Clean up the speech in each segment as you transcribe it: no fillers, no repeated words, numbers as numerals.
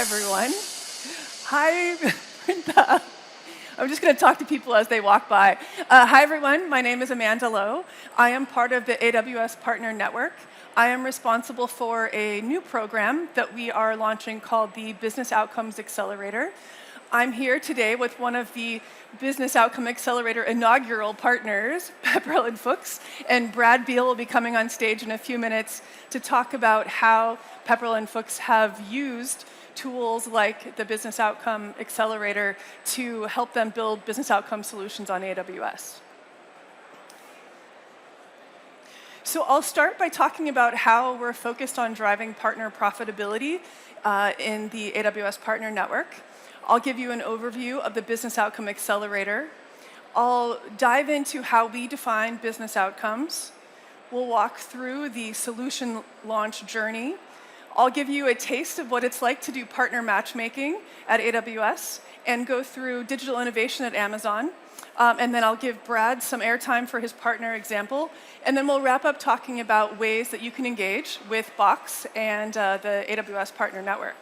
everyone. Hi, Brenda. I'm just going to talk to people as they walk by. Hi, everyone. My name is Amanda Lowe. I am part of the AWS Partner Network. I am responsible for a new program that we are launching called the Business Outcomes Xcelerator. I'm here today with one of the Business Outcome Xcelerator inaugural partners, Pepperell & Fuchs, and Brad Beal will be coming on stage in a few minutes to talk about how Pepperell & Fuchs have used tools like the Business Outcome Xcelerator to help them build business outcome solutions on AWS. So I'll start by talking about how we're focused on driving partner profitability in the AWS Partner Network. I'll give you an overview of the Business Outcome Xcelerator. I'll dive into how we define business outcomes. We'll walk through the solution launch journey. I'll give you a taste of what it's like to do partner matchmaking at AWS and go through digital innovation at Amazon. And then I'll give Brad some airtime for his partner example. And then we'll wrap up talking about ways that you can engage with Box and the AWS Partner Network.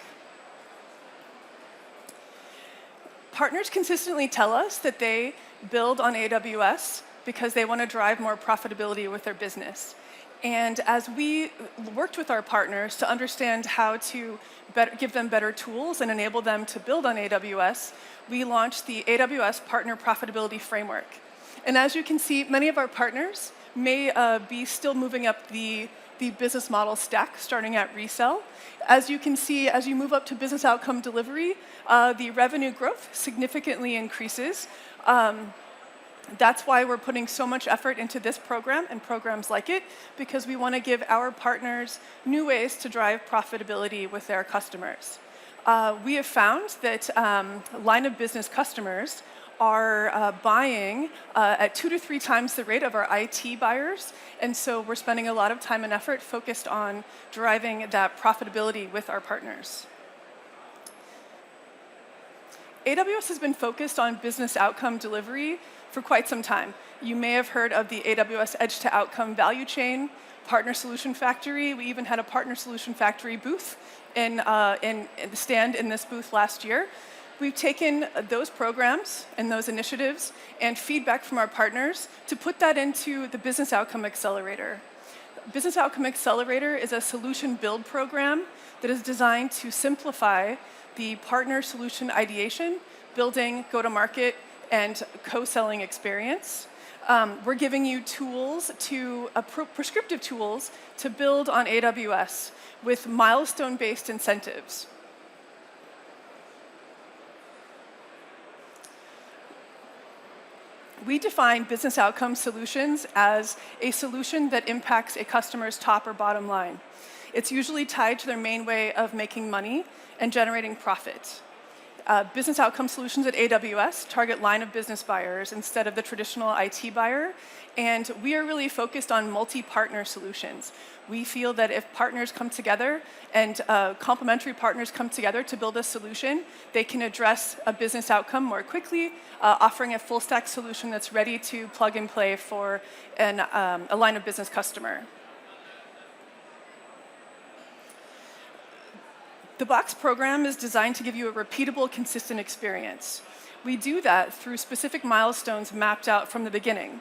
Partners consistently tell us that they build on AWS because they want to drive more profitability with their business. And as we worked with our partners to understand how to give them better tools and enable them to build on AWS, we launched the AWS Partner Profitability Framework. And as you can see, many of our partners may be still moving up the business model stack, starting at resell. As you can see, as you move up to business outcome delivery, the revenue growth significantly increases. That's why we're putting so much effort into this program and programs like it, because we want to give our partners new ways to drive profitability with their customers. We have found that line of business customers are buying at 2 to 3 times the rate of our IT buyers, and so we're spending a lot of time and effort focused on driving that profitability with our partners. AWS has been focused on business outcome delivery for quite some time. You may have heard of the AWS Edge to Outcome value chain, Partner Solution Factory. We even had a Partner Solution Factory booth in the stand in this booth last year. We've taken those programs and those initiatives and feedback from our partners to put that into the Business Outcome Xcelerator. Business Outcome Xcelerator is a solution build program that is designed to simplify the partner solution ideation, building, go-to-market, and co-selling experience. We're giving you tools prescriptive tools to build on AWS with milestone-based incentives. We define business outcome solutions as a solution that impacts a customer's top or bottom line. It's usually tied to their main way of making money and generating profit. Business outcome solutions at AWS target line of business buyers instead of the traditional IT buyer, and we are really focused on multi-partner solutions. We feel that if partners come together and complementary partners come together to build a solution, they can address a business outcome more quickly, offering a full stack solution that's ready to plug and play for a line of business customer. The Box program is designed to give you a repeatable, consistent experience. We do that through specific milestones mapped out from the beginning.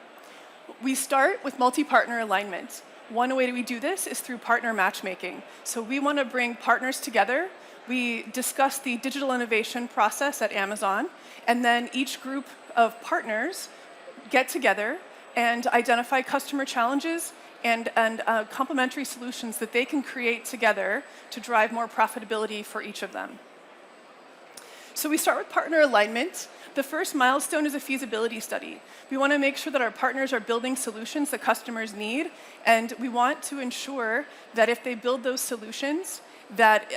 We start with multi-partner alignment. One way we do this is through partner matchmaking. So we want to bring partners together. We discuss the digital innovation process at Amazon, and then each group of partners get together and identify customer challenges and complementary solutions that they can create together to drive more profitability for each of them. So we start with partner alignment. The first milestone is a feasibility study. We want to make sure that our partners are building solutions that customers need, and we want to ensure that if they build those solutions, that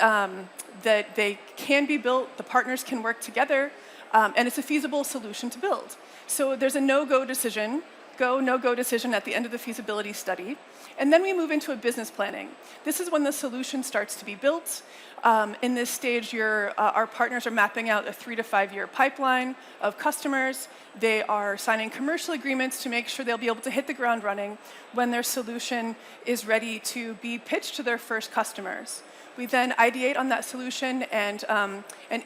they can be built, the partners can work together, and it's a feasible solution to build. So there's a no-go decision, no-go decision at the end of the feasibility study. And then we move into a business planning. This is when the solution starts to be built. In this stage, our partners are mapping out a 3 to 5 year pipeline of customers. They are signing commercial agreements to make sure they'll be able to hit the ground running when their solution is ready to be pitched to their first customers. We then ideate on that solution and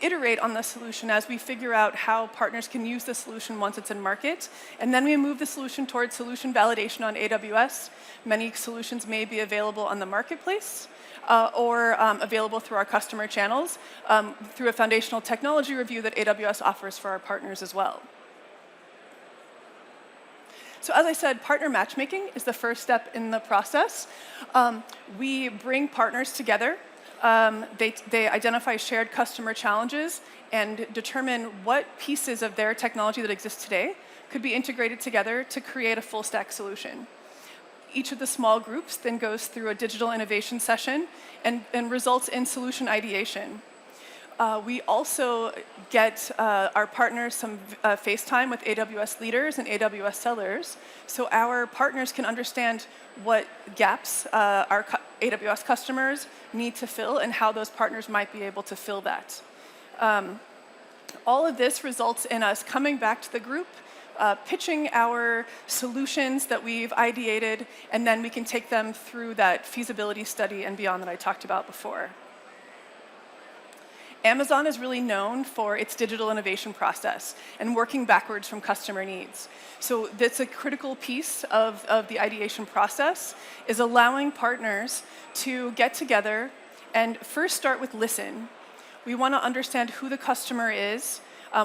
iterate on the solution as we figure out how partners can use the solution once it's in market. And then we move the solution towards solution validation on AWS. Many solutions may be available on the marketplace or available through our customer channels through a foundational technology review that AWS offers for our partners as well. So as I said, partner matchmaking is the first step in the process. We bring partners together. They identify shared customer challenges and determine what pieces of their technology that exists today could be integrated together to create a full stack solution. Each of the small groups then goes through a digital innovation session and results in solution ideation. We also get our partners some face time with AWS leaders and AWS sellers, so our partners can understand what gaps our AWS customers need to fill and how those partners might be able to fill that. All of this results in us coming back to the group, pitching our solutions that we've ideated, and then we can take them through that feasibility study and beyond that I talked about before. Amazon is really known for its digital innovation process and working backwards from customer needs. So that's a critical piece of the ideation process, is allowing partners to get together and first start with listen. We want to understand who the customer is,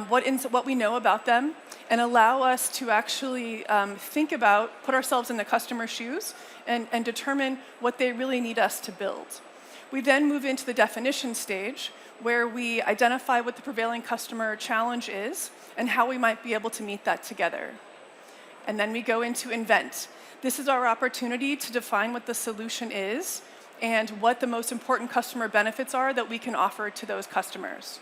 what we know about them, and allow us to actually think about, put ourselves in the customer's shoes, and determine what they really need us to build. We then move into the definition stage, where we identify what the prevailing customer challenge is and how we might be able to meet that together. And then we go into invent. This is our opportunity to define what the solution is and what the most important customer benefits are that we can offer to those customers.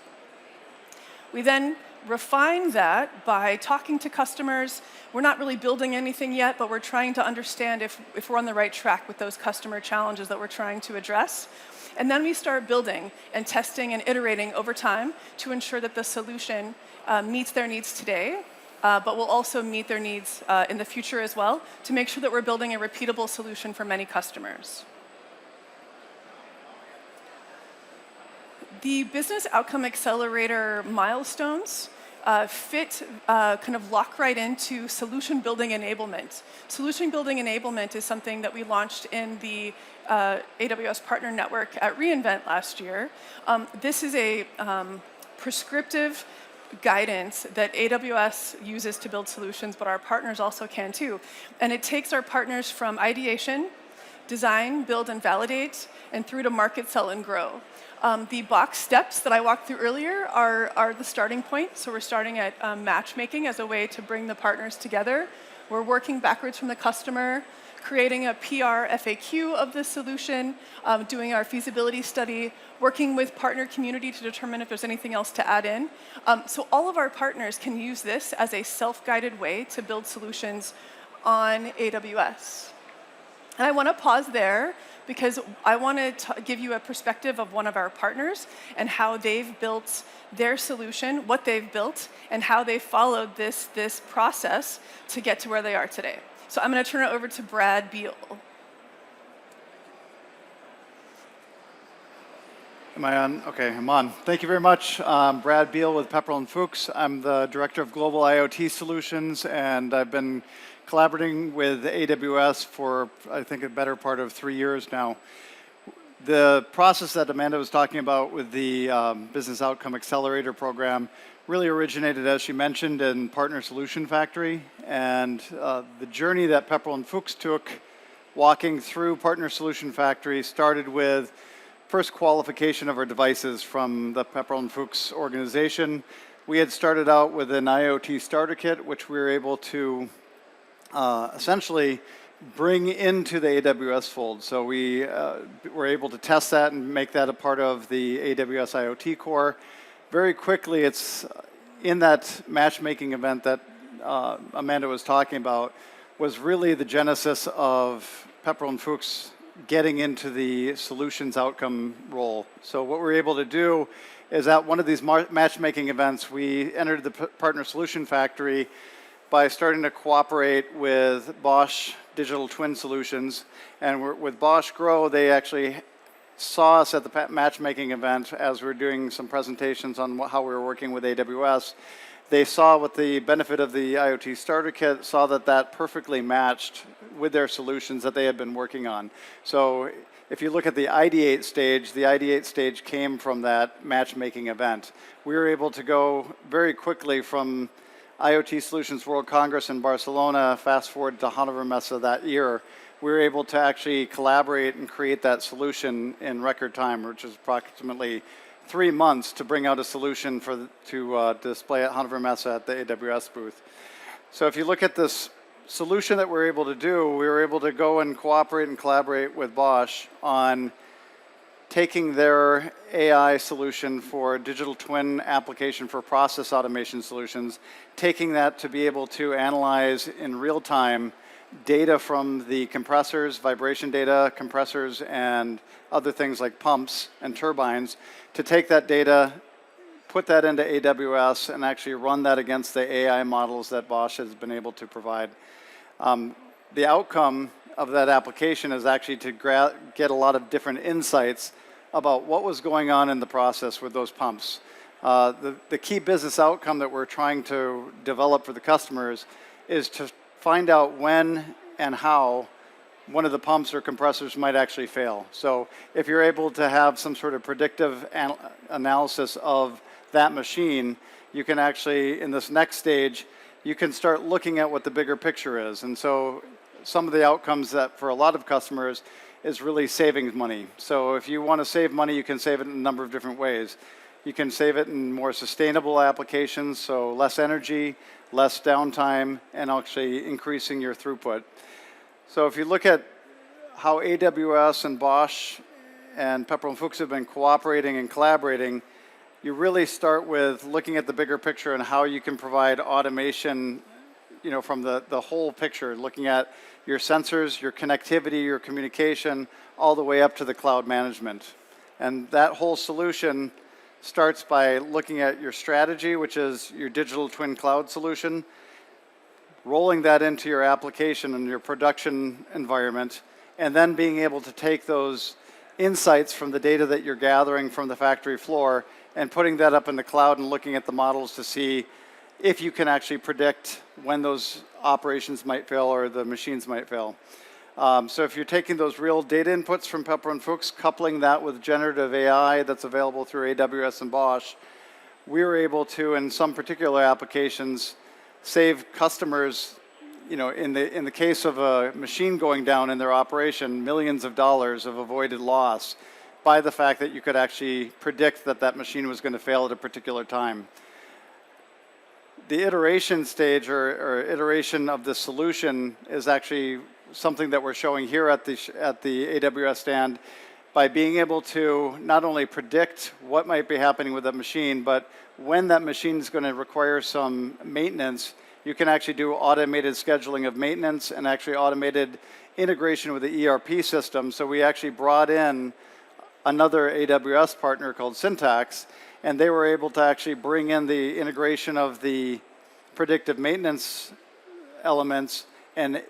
We then refine that by talking to customers. We're not really building anything yet, but we're trying to understand if we're on the right track with those customer challenges that we're trying to address. And then we start building and testing and iterating over time to ensure that the solution meets their needs today, but will also meet their needs in the future as well, to make sure that we're building a repeatable solution for many customers. The Business Outcome Xcelerator milestones kind of lock right into solution building enablement. Solution building enablement is something that we launched in the AWS Partner Network at reInvent last year. This is a prescriptive guidance that AWS uses to build solutions, but our partners also can too. And it takes our partners from ideation, design, build, and validate, and through to market, sell, and grow. The box steps that I walked through earlier are the starting point. So we're starting at matchmaking as a way to bring the partners together. We're working backwards from the customer, creating a PR FAQ of the solution, doing our feasibility study, working with partner community to determine if there's anything else to add in. So all of our partners can use this as a self-guided way to build solutions on AWS. And I want to pause there because I want to give you a perspective of one of our partners and how they've built their solution, what they've built, and how they followed this process to get to where they are today. So I'm going to turn it over to Brad Beal. Am I on? Okay, I'm on. Thank you very much. Brad Beal with Pepperl & Fuchs. I'm the Director of Global IoT Solutions, and I've been collaborating with AWS for, I think, a better part of 3 years now. The process that Amanda was talking about with the Business Outcome Xcelerator program really originated, as she mentioned, in Partner Solution Factory. And the journey that Pepperl & Fuchs took walking through Partner Solution Factory started with first qualification of our devices from the Pepperl & Fuchs organization. We had started out with an IoT starter kit, which we were able to essentially bring into the AWS fold. So we were able to test that and make that a part of the AWS IoT core. Very quickly, it's in that matchmaking event that Amanda was talking about, was really the genesis of Pepperl & Fuchs getting into the solutions outcome role. So what we're able to do is at one of these matchmaking events, we entered the Partner Solution Factory by starting to cooperate with Bosch Digital Twin Solutions. And with Bosch Grow, they actually saw us at the matchmaking event as we were doing some presentations on how we were working with AWS. They saw what the benefit of the IoT Starter Kit, saw that that perfectly matched with their solutions that they had been working on. So if you look at the ideate stage came from that matchmaking event. We were able to go very quickly from IoT Solutions World Congress in Barcelona, fast forward to Hannover Messe that year. We were able to actually collaborate and create that solution in record time, which is approximately 3 months to bring out a solution to display at Hannover Messe at the AWS booth. So if you look at this solution that we're able to do, we were able to go and cooperate and collaborate with Bosch on taking their AI solution for digital twin application for process automation solutions, taking that to be able to analyze in real time data from the compressors, vibration data, compressors, and other things like pumps and turbines, to take that data, put that into AWS, and actually run that against the AI models that Bosch has been able to provide. The outcome of that application is actually to get a lot of different insights about what was going on in the process with those pumps. The key business outcome that we're trying to develop for the customers is to find out when and how one of the pumps or compressors might actually fail. So if you're able to have some sort of predictive analysis of that machine, you can actually, in this next stage, you can start looking at what the bigger picture is. And so some of the outcomes that for a lot of customers is really saving money. So if you want to save money, you can save it in a number of different ways. You can save it in more sustainable applications, so less energy, less downtime, and actually increasing your throughput. So if you look at how AWS and Bosch and Pepperl & Fuchs have been cooperating and collaborating, you really start with looking at the bigger picture and how you can provide automation, from the whole picture, looking at your sensors, your connectivity, your communication, all the way up to the cloud management. And that whole solution starts by looking at your strategy, which is your digital twin cloud solution, rolling that into your application and your production environment, and then being able to take those insights from the data that you're gathering from the factory floor and putting that up in the cloud and looking at the models to see if you can actually predict when those operations might fail or the machines might fail. So if you're taking those real data inputs from Pepperl & Fuchs, coupling that with generative AI that's available through AWS and Bosch, we were able to, in some particular applications, save customers, in the case of a machine going down in their operation, millions of dollars of avoided loss by the fact that you could actually predict that that machine was going to fail at a particular time. The iteration stage or iteration of the solution is actually something that we're showing here at the AWS stand by being able to not only predict what might be happening with that machine, but when that machine is going to require some maintenance, you can actually do automated scheduling of maintenance and actually automated integration with the ERP system. So we actually brought in another AWS partner called Syntax, and they were able to actually bring in the integration of the predictive maintenance elements and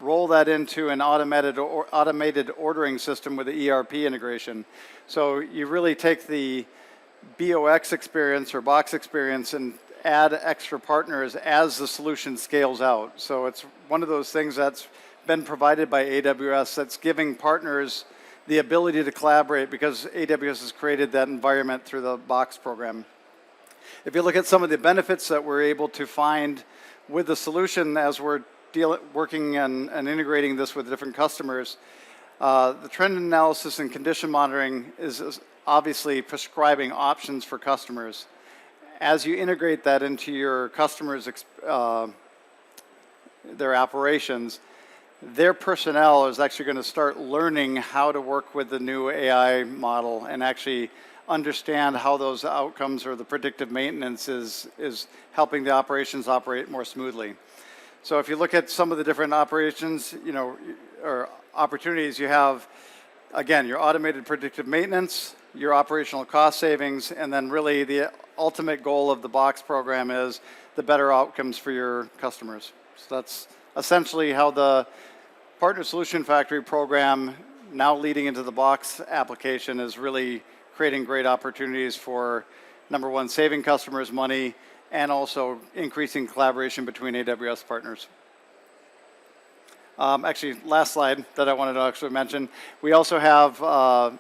roll that into an automated ordering system with the ERP integration. So you really take the BOX experience or box experience and add extra partners as the solution scales out. So it's one of those things that's been provided by AWS that's giving partners the ability to collaborate because AWS has created that environment through the box program. If you look at some of the benefits that we're able to find with the solution as we're working and integrating this with different customers, the trend analysis and condition monitoring is obviously prescribing options for customers. As you integrate that into your customers' their operations, their personnel is actually going to start learning how to work with the new AI model and actually understand how those outcomes or the predictive maintenance is helping the operations operate more smoothly. So if you look at some of the different operations, or opportunities you have, again, your automated predictive maintenance, your operational cost savings, and then really the ultimate goal of the box program is the better outcomes for your customers. So that's essentially how the Partner Solution Factory program now leading into the Box application is really creating great opportunities for, number one, saving customers money, and also increasing collaboration between AWS partners. Actually, last slide that I wanted to actually mention, we also have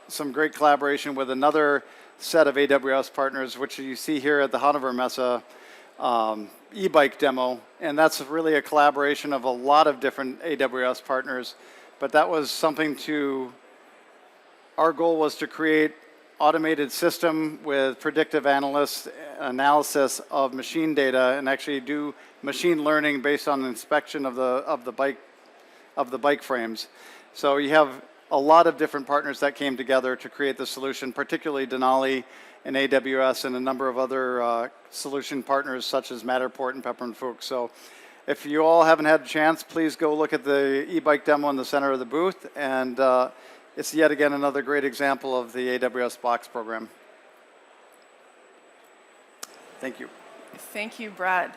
some great collaboration with another set of AWS partners, which you see here at the Hannover Messe e-bike demo, and that's really a collaboration of a lot of different AWS partners, but that was something our goal was to create automated system with predictive analysis of machine data and actually do machine learning based on inspection of the bike frames. So you have a lot of different partners that came together to create the solution, particularly Denali and AWS and a number of other solution partners such as Matterport and Pepper and Fuchs. So if you all haven't had a chance, please go look at the e-bike demo in the center of the booth, and it's yet again another great example of the AWS Box program. Thank you. Thank you, Brad.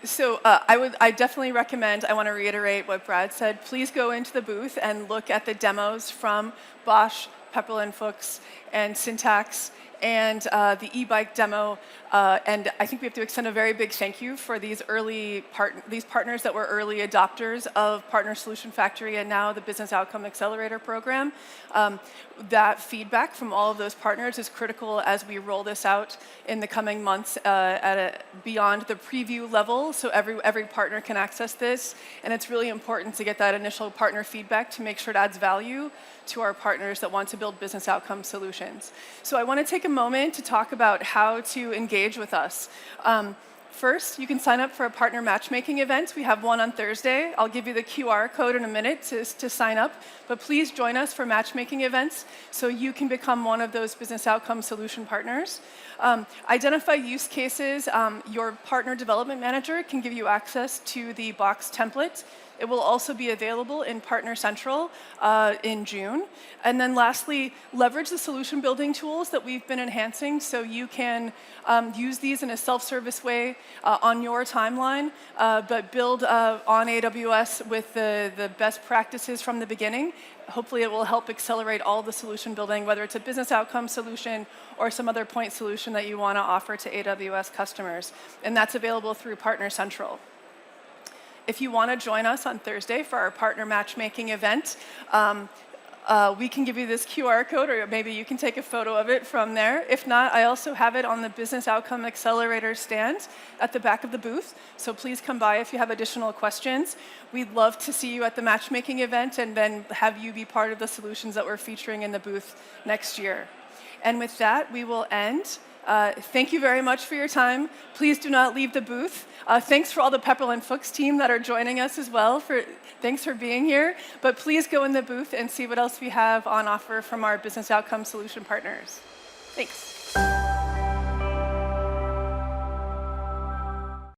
So I definitely recommend, I want to reiterate what Brad said, please go into the booth and look at the demos from Bosch, Pepper & Fuchs, and Syntax, and the e-bike demo. And I think we have to extend a very big thank you for these partners that were early adopters of Partner Solution Factory and now the Business Outcome Xcelerator program. That feedback from all of those partners is critical as we roll this out in the coming months beyond the preview level, so every partner can access this. And it's really important to get that initial partner feedback to make sure it adds value to our partners that want to build business outcome solutions. So I want to take a moment to talk about how to engage with us. First, you can sign up for a partner matchmaking event. We have one on Thursday. I'll give you the QR code in a minute to sign up, but please join us for matchmaking events so you can become one of those business outcome solution partners. Identify use cases. Your partner development manager can give you access to the Box template. It will also be available in Partner Central in June. And then lastly, leverage the solution building tools that we've been enhancing so you can use these in a self-service way on your timeline, but build on AWS with the best practices from the beginning. Hopefully it will help accelerate all the solution building, whether it's a business outcome solution or some other point solution that you want to offer to AWS customers. And that's available through Partner Central. If you want to join us on Thursday for our partner matchmaking event, we can give you this QR code, or maybe you can take a photo of it from there. If not, I also have it on the Business Outcome Xcelerator stand at the back of the booth. So please come by if you have additional questions. We'd love to see you at the matchmaking event and then have you be part of the solutions that we're featuring in the booth next year. And with that, we will end. Thank you very much for your time. Please do not leave the booth. Thanks for all the Pepper & Fuchs team that are joining us as well. Thanks for being here. But please go in the booth and see what else we have on offer from our business outcome solution partners. Thanks.